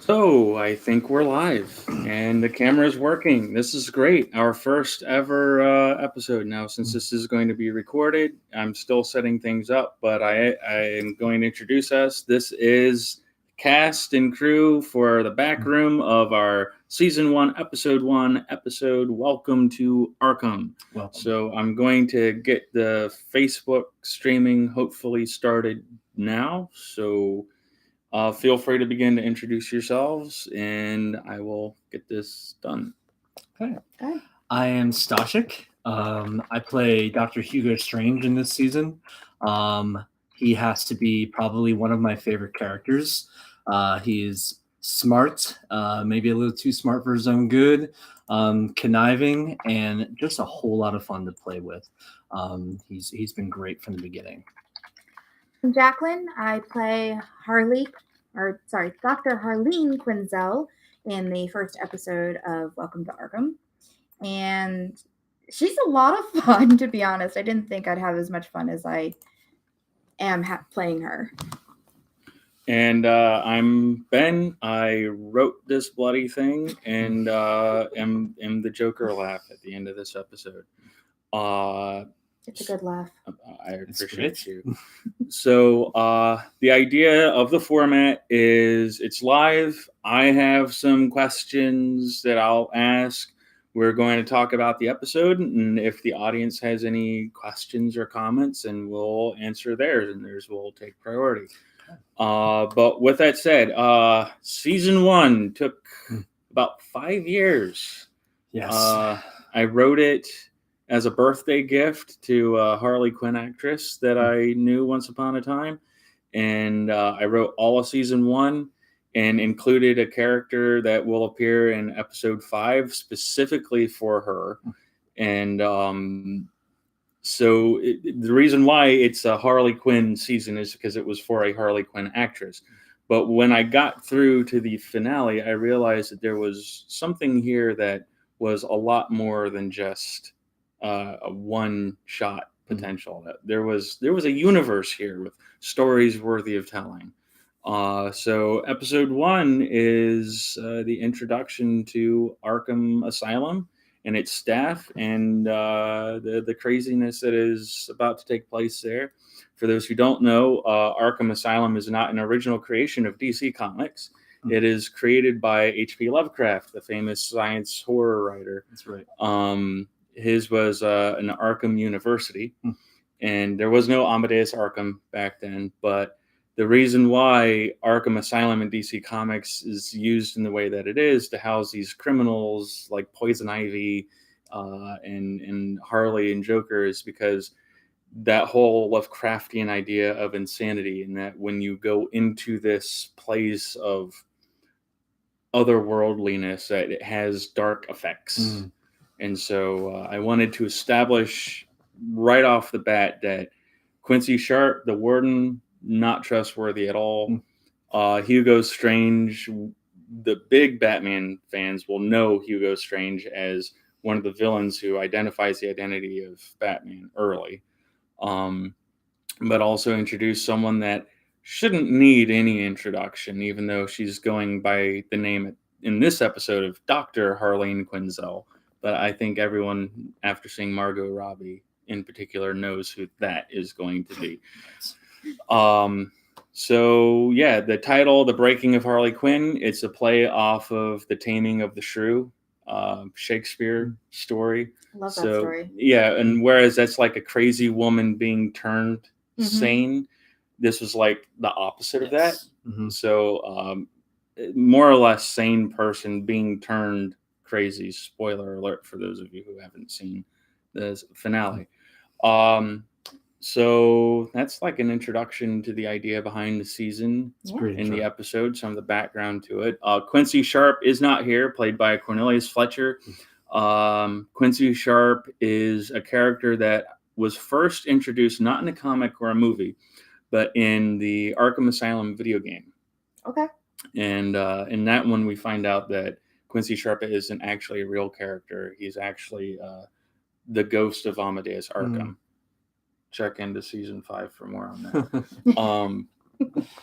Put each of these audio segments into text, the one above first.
So I think we're live and the camera is working. This is great. Our first ever episode now. Since this is going to be recorded, I'm still setting things up, but I am going to introduce us. This is cast and crew for the back room of our season one episode. Welcome to Arkham. Welcome. So I'm going to get the Facebook streaming hopefully started now. So feel free to begin to introduce yourselves, and I will get this done. Okay. I am Stashik. I play Dr. Hugo Strange in this season. He has to be probably one of my favorite characters. He's smart, maybe a little too smart for his own good, conniving, and just a whole lot of fun to play with. He's been great from the beginning. I'm Jacqulyn. I play Dr. Harleen Quinzel in the first episode of Welcome to Arkham. And she's a lot of fun, to be honest. I didn't think I'd have as much fun as I am playing her. And I'm Ben. I wrote this bloody thing and am the Joker laugh at the end of this episode. It's a good laugh. I appreciate you. So the idea of the format is it's live. I have some questions that I'll ask. We're going to talk about the episode, and if the audience has any questions or comments, and we'll answer theirs, and theirs will take priority. But with that said, season one took about 5 years. Yes. I wrote it as a birthday gift to a Harley Quinn actress that I knew once upon a time. And I wrote all of season one and included a character that will appear in episode 5 specifically for her. And the reason why it's a Harley Quinn season is because it was for a Harley Quinn actress. But when I got through to the finale, I realized that there was something here that was a lot more than just a one-shot potential. There was a universe here with stories worthy of telling. So episode 1 is the introduction to Arkham Asylum and its staff and the craziness that is about to take place there. For those who don't know, Arkham Asylum is not an original creation of DC Comics. It is created by H.P. Lovecraft, the famous science horror writer. That's right. His was an Arkham University, and there was no Amadeus Arkham back then. But the reason why Arkham Asylum in DC Comics is used in the way that it is to house these criminals like Poison Ivy and Harley and Joker is because that whole Lovecraftian idea of insanity, and that when you go into this place of otherworldliness, that it has dark effects. And so I wanted to establish right off the bat that Quincy Sharp, the warden, not trustworthy at all. Hugo Strange, the big Batman fans will know Hugo Strange as one of the villains who identifies the identity of Batman early. But also introduce someone that shouldn't need any introduction, even though she's going by the name in this episode of Dr. Harleen Quinzel. But I think everyone, after seeing Margot Robbie in particular, knows who that is going to be. So yeah, the title, The Breaking of Harley Quinn, it's a play off of The Taming of the Shrew, Shakespeare story. Love that story. Yeah, and whereas that's like a crazy woman being turned sane, this was like the opposite of that. So more or less sane person being turned crazy. Spoiler alert for those of you who haven't seen the finale. So that's like an introduction to the idea behind the season in the episode, some of the background to it. Quincy Sharp is not here, played by Cornelius Fletcher. Quincy Sharp is a character that was first introduced not in a comic or a movie, but in the Arkham Asylum video game. Okay. And in that one, we find out that Quincy Sharp isn't actually a real character. He's actually the ghost of Amadeus Arkham. Check into season 5 for more on that.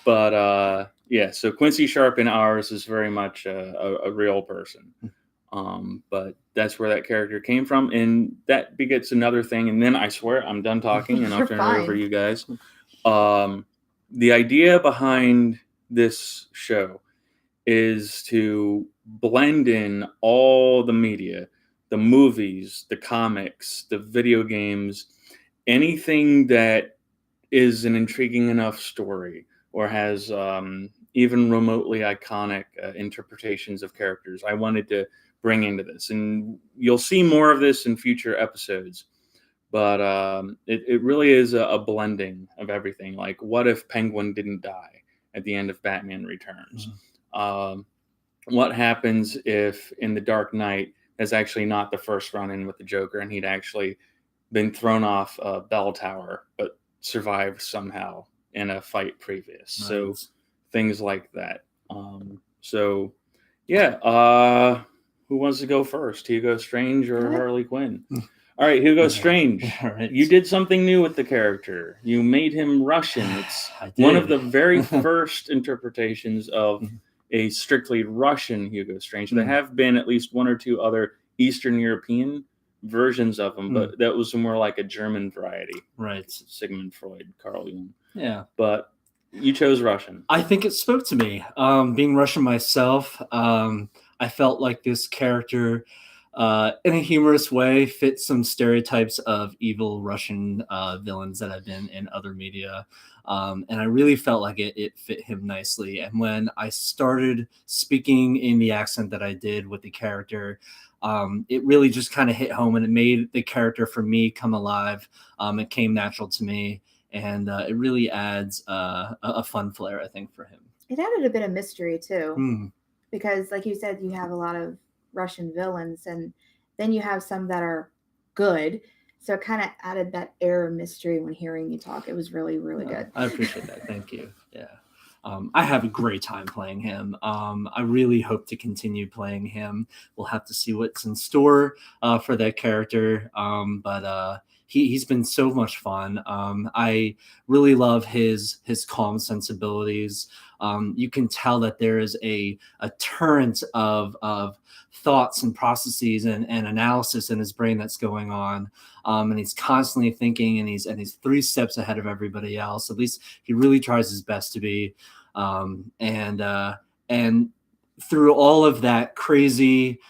But Yeah, so Quincy Sharp in ours is very much a real person. But that's where that character came from, and that begets another thing. And then I swear I'm done talking, and I'll turn it over to you guys. The idea behind this show is to blend in all the media, the movies, the comics, the video games, anything that is an intriguing enough story or has even remotely iconic interpretations of characters. I wanted to bring into this, and you'll see more of this in future episodes. But it really is a blending of everything. Like, what if Penguin didn't die at the end of Batman Returns? What happens if in The Dark Knight is actually not the first run-in with the Joker, and he'd actually been thrown off a bell tower, but survived somehow in a fight previous. Nice. So things like that. Who wants to go first? Hugo Strange or Harley Quinn? All right, Hugo Strange. All right. You did something new with the character. You made him Russian. It's one of the very first interpretations of a strictly Russian Hugo Strange. There have been at least one or two other Eastern European versions of him, but that was more like a German variety. Right. Sigmund Freud, Carl Jung. Yeah. But you chose Russian. I think it spoke to me. Being Russian myself, I felt like this character, in a humorous way, fits some stereotypes of evil Russian villains that have been in other media. And I really felt like it fit him nicely. And when I started speaking in the accent that I did with the character, it really just kind of hit home, and it made the character for me come alive. It came natural to me, and it really adds a fun flair, I think, for him. It added a bit of mystery too, because like you said, you have a lot of Russian villains, and then you have some that are good. So it kind of added that air of mystery when hearing you talk. It was really, really good. I appreciate that. Thank you. Yeah. I have a great time playing him. I really hope to continue playing him. We'll have to see what's in store for that character. But he's been so much fun. I really love his calm sensibilities. You can tell that there is a torrent of thoughts and processes and analysis in his brain that's going on. And he's constantly thinking, and he's 3 steps ahead of everybody else. At least he really tries his best to be. And through all of that crazy,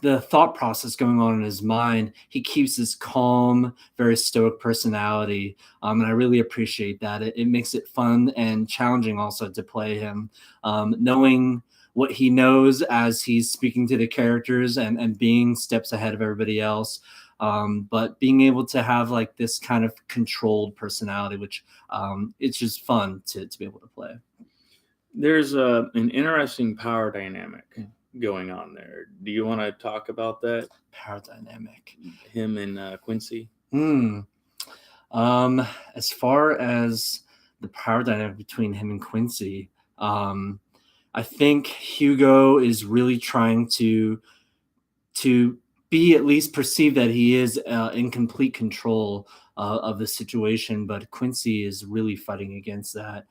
the thought process going on in his mind, he keeps his calm, very stoic personality. And I really appreciate that. It makes it fun and challenging also to play him, knowing what he knows as he's speaking to the characters and being steps ahead of everybody else. But being able to have like this kind of controlled personality, which it's just fun to be able to play. There's an interesting power dynamic going on there. Do you want to talk about that? Power dynamic. Him and Quincy? As far as the power dynamic between him and Quincy, I think Hugo is really trying to be at least perceived that he is in complete control of the situation, but Quincy is really fighting against that.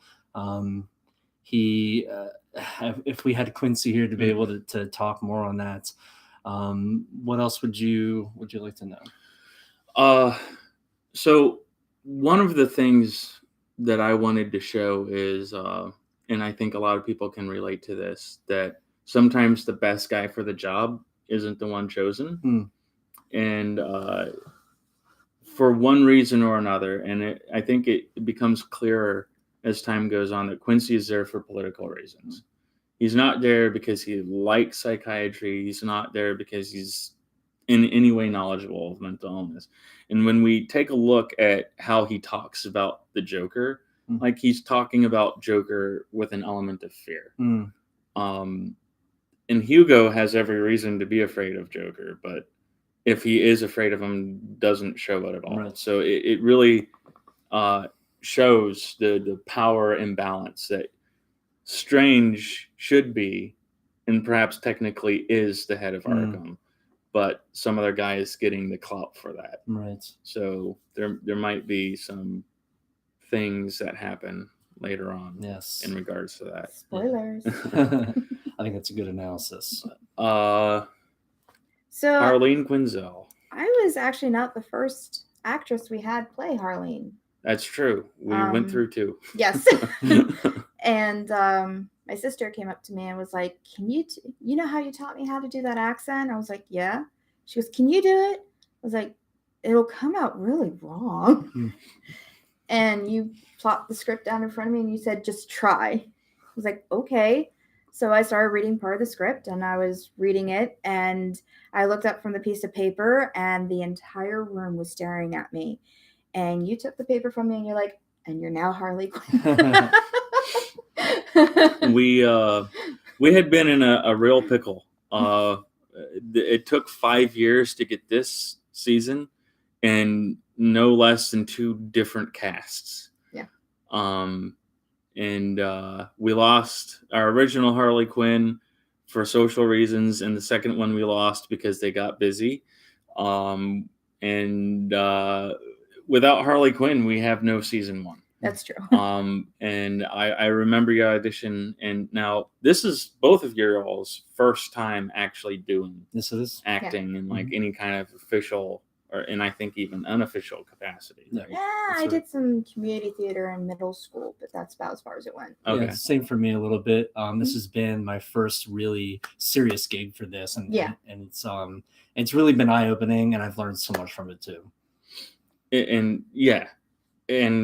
If we had Quincy here to be able to talk more on that, what else would you like to know? So one of the things that I wanted to show is, and I think a lot of people can relate to this, that sometimes the best guy for the job isn't the one chosen. And for one reason or another, and I think it becomes clearer as time goes on that Quincy is there for political reasons. He's not there because he likes psychiatry. He's not there because he's in any way knowledgeable of mental illness. And when we take a look at how he talks about the Joker, like he's talking about Joker with an element of fear. And Hugo has every reason to be afraid of Joker, but if he is afraid of him, doesn't show it at all. Right. So it really shows the power imbalance that Strange should be, and perhaps technically is the head of Arkham, but some other guy is getting the clout for that. Right. So there might be some things that happen later on. Yes. In regards to that. Spoilers. I think that's a good analysis. So Harleen Quinzel. I was actually not the first actress we had play Harleen. That's true. We went through 2. Yes. And my sister came up to me and was like, "Can you you know how you taught me how to do that accent?" I was like, "Yeah." She goes, "Can you do it?" I was like, "It'll come out really wrong." And you plopped the script down in front of me and you said, "Just try." I was like, "Okay." So I started reading part of the script and I was reading it and I looked up from the piece of paper and the entire room was staring at me. And you took the paper from me and you're like, "And you're now Harley Quinn." We had been in a real pickle. It took 5 years to get this season and no less than 2 different casts. Yeah. And we lost our original Harley Quinn for social reasons, and the second one we lost because they got busy. And without Harley Quinn, we have no season 1. That's true. And I remember your audition, and now this is both of your all's first time actually doing acting in like any kind of official and I think even unofficial capacity. Right? Yeah, I did some community theater in middle school, but that's about as far as it went. Okay. Yeah, same for me a little bit. This has been my first really serious gig for this, and it's really been eye-opening, and I've learned so much from it too. And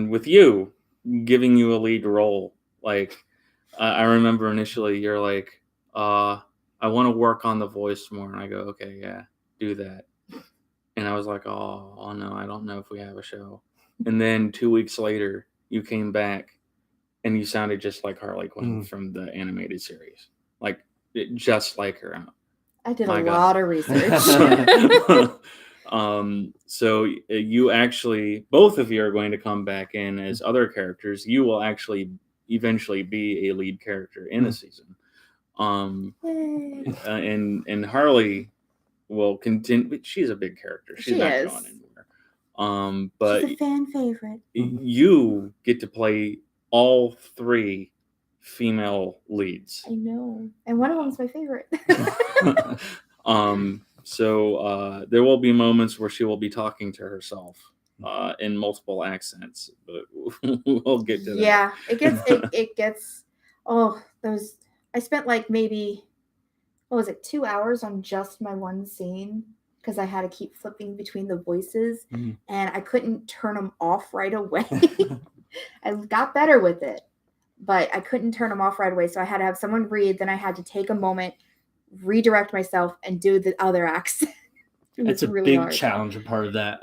with you giving you a lead role, like I remember initially you're like, I want to work on the voice more, and I go, okay, yeah, do that. And I was like, oh no, I don't know if we have a show. And then 2 weeks later, you came back and you sounded just like Harley Quinn from the animated series. Like, just like her. I did a lot of research. So you actually, both of you are going to come back in as other characters. You will actually eventually be a lead character in a season. And Harley will continue, but she's a big character. She's not going anywhere. But she's a fan favorite. You get to play all 3 female leads. I know, and one of them's my favorite. So there will be moments where she will be talking to herself in multiple accents, but we'll get to that. Yeah, it gets. Oh, those! I spent like maybe. What was it, 2 hours on just my one scene because I had to keep flipping between the voices and I couldn't turn them off right away. I got better with it, but I couldn't turn them off right away. So I had to have someone read, then I had to take a moment, redirect myself, and do the other accent. It's a really big challenge, a part of that.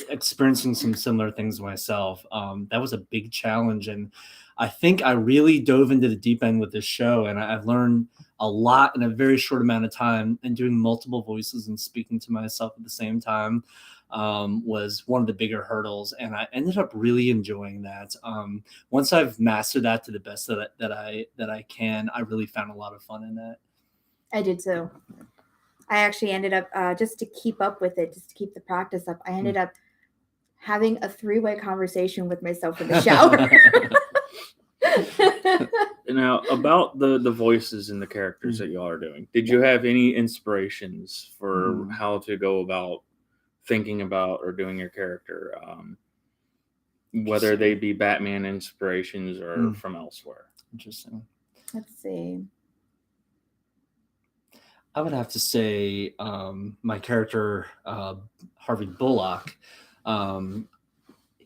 Experiencing some similar things myself. That was a big challenge. And I think I really dove into the deep end with this show, and I've learned a lot in a very short amount of time, and doing multiple voices and speaking to myself at the same time was one of the bigger hurdles. And I ended up really enjoying that. Once I've mastered that to the best that I can, I really found a lot of fun in that. I did too. I actually ended up, just to keep up with it, just to keep the practice up, I ended up having a 3-way conversation with myself in the shower. Now, about the voices and the characters that y'all are doing, did you have any inspirations for how to go about thinking about or doing your character, whether they be Batman inspirations or from elsewhere? Interesting. Let's see. I would have to say my character, Harvey Bullock,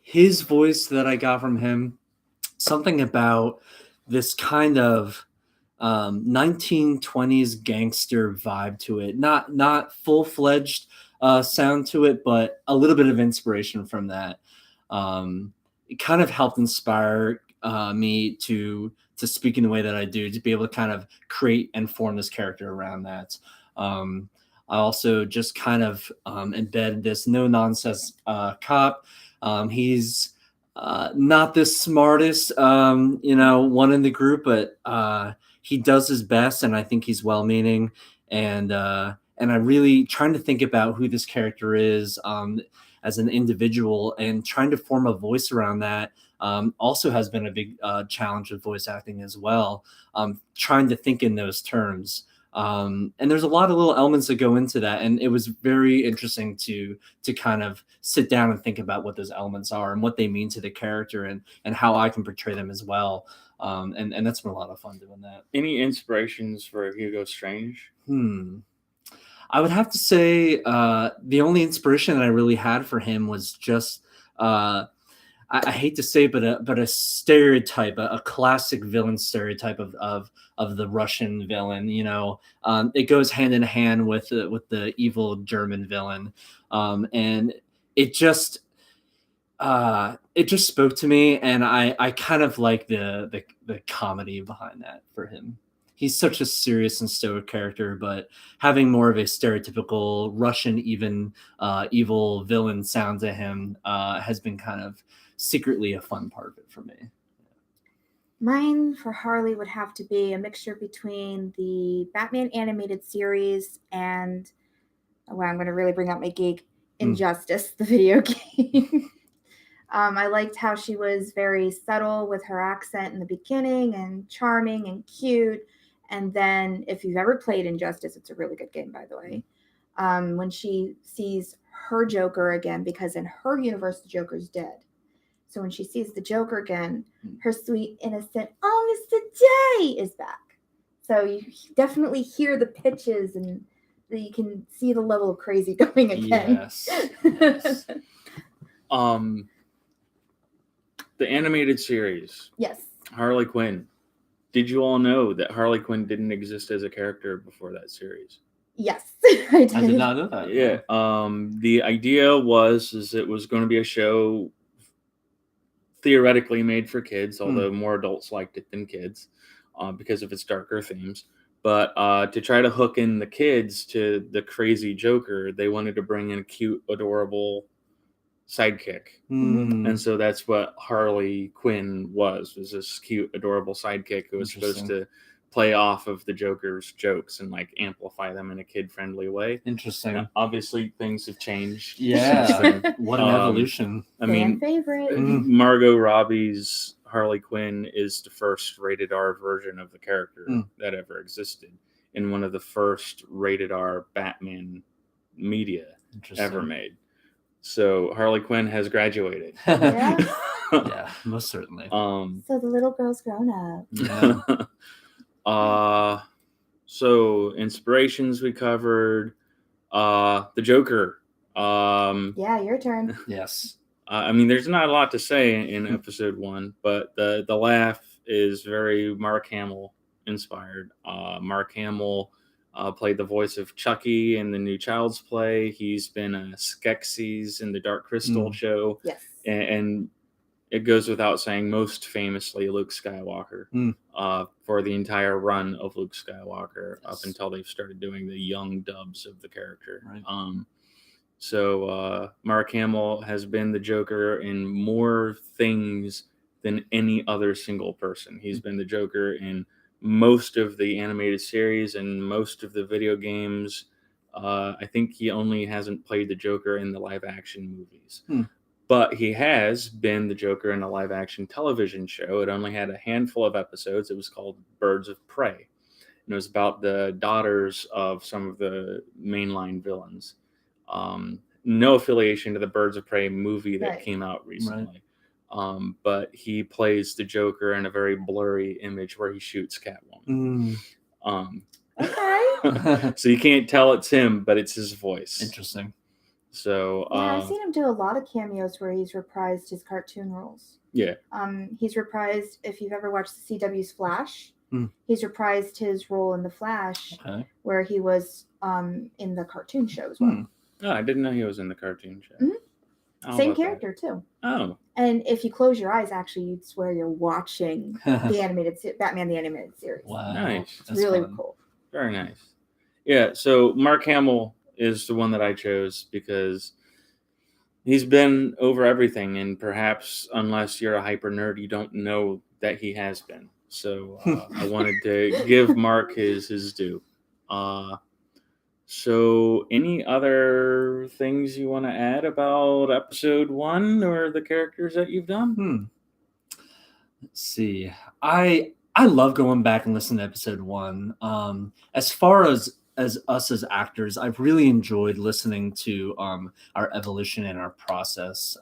his voice that I got from him, something about this kind of 1920s gangster vibe to it. Not full-fledged sound to it, but a little bit of inspiration from that. It kind of helped inspire me to speak in the way that I do, to be able to kind of create and form this character around that. I also just kind of embedded this no-nonsense cop. He's not the smartest, one in the group, but he does his best, and I think he's well-meaning. And I really trying to think about who this character is as an individual, and trying to form a voice around that also has been a big challenge with voice acting as well. Trying to think in those terms. And there's a lot of little elements that go into that, and it was very interesting to kind of sit down and think about what those elements are and what they mean to the character, and how I can portray them as well. And that's been a lot of fun doing that. Any inspirations for Hugo Strange? I would have to say the only inspiration that I really had for him was just I hate to say, but a stereotype, a classic villain stereotype of the Russian villain. It goes hand in hand with the evil German villain, and it just spoke to me, and I kind of like the comedy behind that for him. He's such a serious and stoic character, but having more of a stereotypical Russian, even evil villain sound to him has been kind of secretly a fun part of it for me. Mine for Harley would have to be a mixture between the Batman animated series and, I'm going to really bring out my geek, Injustice, the video game. I liked how she was very subtle with her accent in the beginning and charming and cute. And then if you've ever played Injustice, it's a really good game, by the way. When she sees her Joker again, because in her universe, the Joker's dead. So when she sees the Joker again, her sweet, innocent, oh, Mr. J is back. So you definitely hear the pitches, and you can see the level of crazy going again. Yes. The animated series. Yes. Harley Quinn. Did you all know that Harley Quinn didn't exist as a character before that series? Yes, I did. I did not know that. Yeah. The idea was it was going to be a show theoretically made for kids, although more adults liked it than kids because of its darker themes. But to try to hook in the kids to the crazy Joker, they wanted to bring in a cute, adorable sidekick. And so that's what Harley Quinn was this cute, adorable sidekick who was supposed to play off of the Joker's jokes and like amplify them in a kid-friendly way. Interesting. Obviously, things have changed. Yeah. What an evolution. I mean, favorite. Margot Robbie's Harley Quinn is the first rated R version of the character that ever existed, in one of the first rated R Batman media ever made. So Harley Quinn has graduated. Yeah. Yeah, most certainly. So the little girl's grown up. Yeah. So inspirations we covered. The Joker. Yeah, your turn. Yes. I mean, there's not a lot to say in episode 1, but the laugh is very Mark Hamill inspired. Mark Hamill played the voice of Chucky in the new Child's Play. He's been Skeksis in the Dark Crystal show. Yes. And it goes without saying, most famously, Luke Skywalker for the entire run of Luke Skywalker up until they've started doing the young dubs of the character. Right. So Mark Hamill has been the Joker in more things than any other single person. He's been the Joker in most of the animated series and most of the video games. I think he only hasn't played the Joker in the live action movies. But he has been the Joker in a live action television show. It only had a handful of episodes. It was called Birds of Prey. And it was about the daughters of some of the mainline villains. No affiliation to the Birds of Prey movie that came out recently. Right. But he plays the Joker in a very blurry image where he shoots Catwoman. Okay. So you can't tell it's him, but it's his voice. Interesting. So yeah, I've seen him do a lot of cameos where he's reprised his cartoon roles. Yeah. He's reprised, if you've ever watched the CW's Flash, he's reprised his role in the Flash, where he was in the cartoon show as well. Oh, I didn't know he was in the cartoon show. Same character too. Oh. And if you close your eyes, actually, you'd swear you're watching the animated Batman the Animated Series. Wow. Nice. It's really cool. Very nice. Yeah, so Mark Hamill is the one that I chose because he's been over everything, and perhaps unless you're a hyper nerd, you don't know that he has been. So I wanted to give Mark his due. So any other things you want to add about episode 1 or the characters that you've done? Let's see. I love going back and listening to episode 1. As far as us as actors, I've really enjoyed listening to our evolution and our process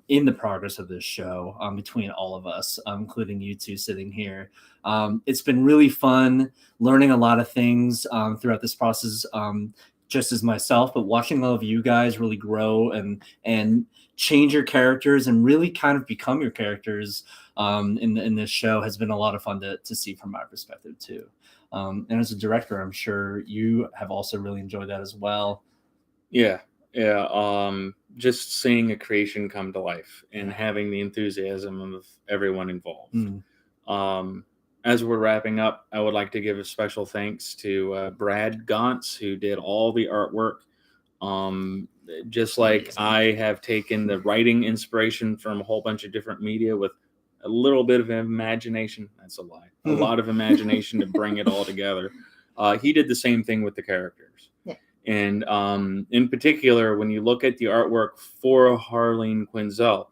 in the progress of this show between all of us, including you two sitting here. It's been really fun learning a lot of things throughout this process, just as myself, but watching all of you guys really grow and change your characters and really kind of become your characters in this show has been a lot of fun to see from my perspective too. And as a director, I'm sure you have also really enjoyed that as well. Yeah. Just seeing a creation come to life and having the enthusiasm of everyone involved. As we're wrapping up, I would like to give a special thanks to Brad Gauntz, who did all the artwork. Just like Amazing. I have taken the writing inspiration from a whole bunch of different media with a little bit of imagination. That's a lie. A lot of imagination to bring it all together. He did the same thing with the characters. Yeah. And in particular, when you look at the artwork for Harley Quinzel,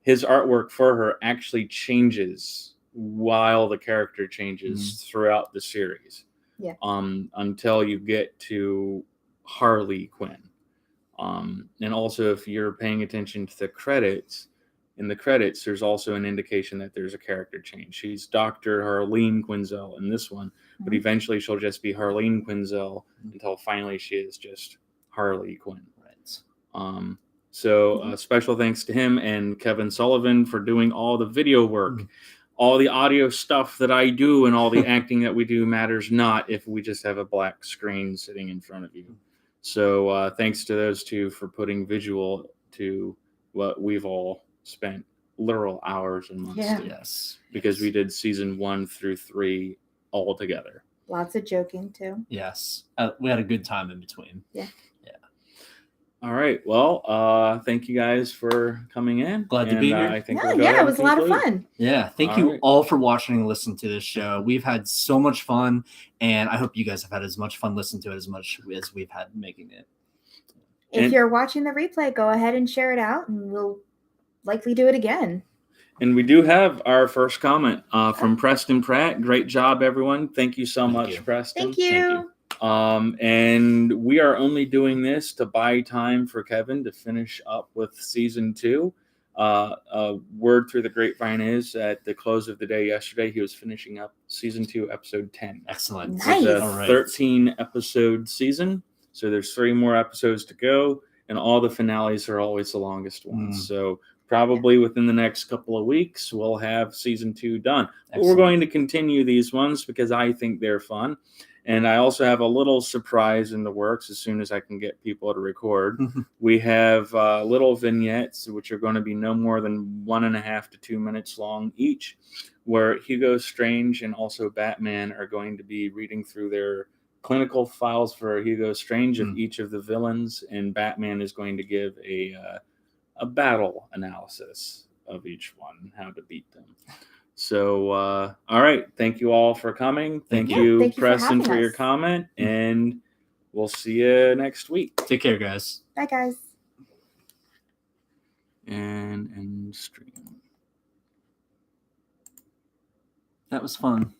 his artwork for her actually changes while the character changes throughout the series. Yeah. Until you get to Harley Quinn. And also, if you're paying attention to the credits, in the credits, there's also an indication that there's a character change. She's Dr. Harleen Quinzel in this one, but eventually she'll just be Harleen Quinzel until finally she is just Harley Quinn. Right. So special thanks to him and Kevin Sullivan for doing all the video work. All the audio stuff that I do and all the acting that we do matters not if we just have a black screen sitting in front of you. So thanks to those two for putting visual to what we've all spent literal hours and months Yeah. to. Yes. Because we did season 1 through 3 all together. Lots of joking too. Yes. We had a good time in between. Yeah. All right. Well, thank you guys for coming in. Glad to be here. I think it was a lot of fun. Yeah. Thank you all for watching and listening to this show. We've had so much fun, and I hope you guys have had as much fun listening to it as much as we've had making it. If you're watching the replay, go ahead and share it out, and we'll likely do it again. And we do have our first comment from Preston Pratt. Great job, everyone. Thank you so much, Preston. Thank you. And we are only doing this to buy time for Kevin to finish up with season 2. Word through the grapevine is at the close of the day yesterday, he was finishing up season 2, episode 10. Excellent. Nice. It's a 13 episode season. So there's 3 more episodes to go. And all the finales are always the longest ones. So probably within the next couple of weeks, we'll have season 2 done. But we're going to continue these ones because I think they're fun. And I also have a little surprise in the works as soon as I can get people to record. We have little vignettes, which are going to be no more than 1.5 to 2 minutes long each, where Hugo Strange and also Batman are going to be reading through their clinical files for Hugo Strange of each of the villains, and Batman is going to give a battle analysis of each one, how to beat them. So, all right. Thank you all for coming. Thank you, Preston, for your comment. And we'll see you next week. Take care, guys. Bye, guys. And stream. That was fun.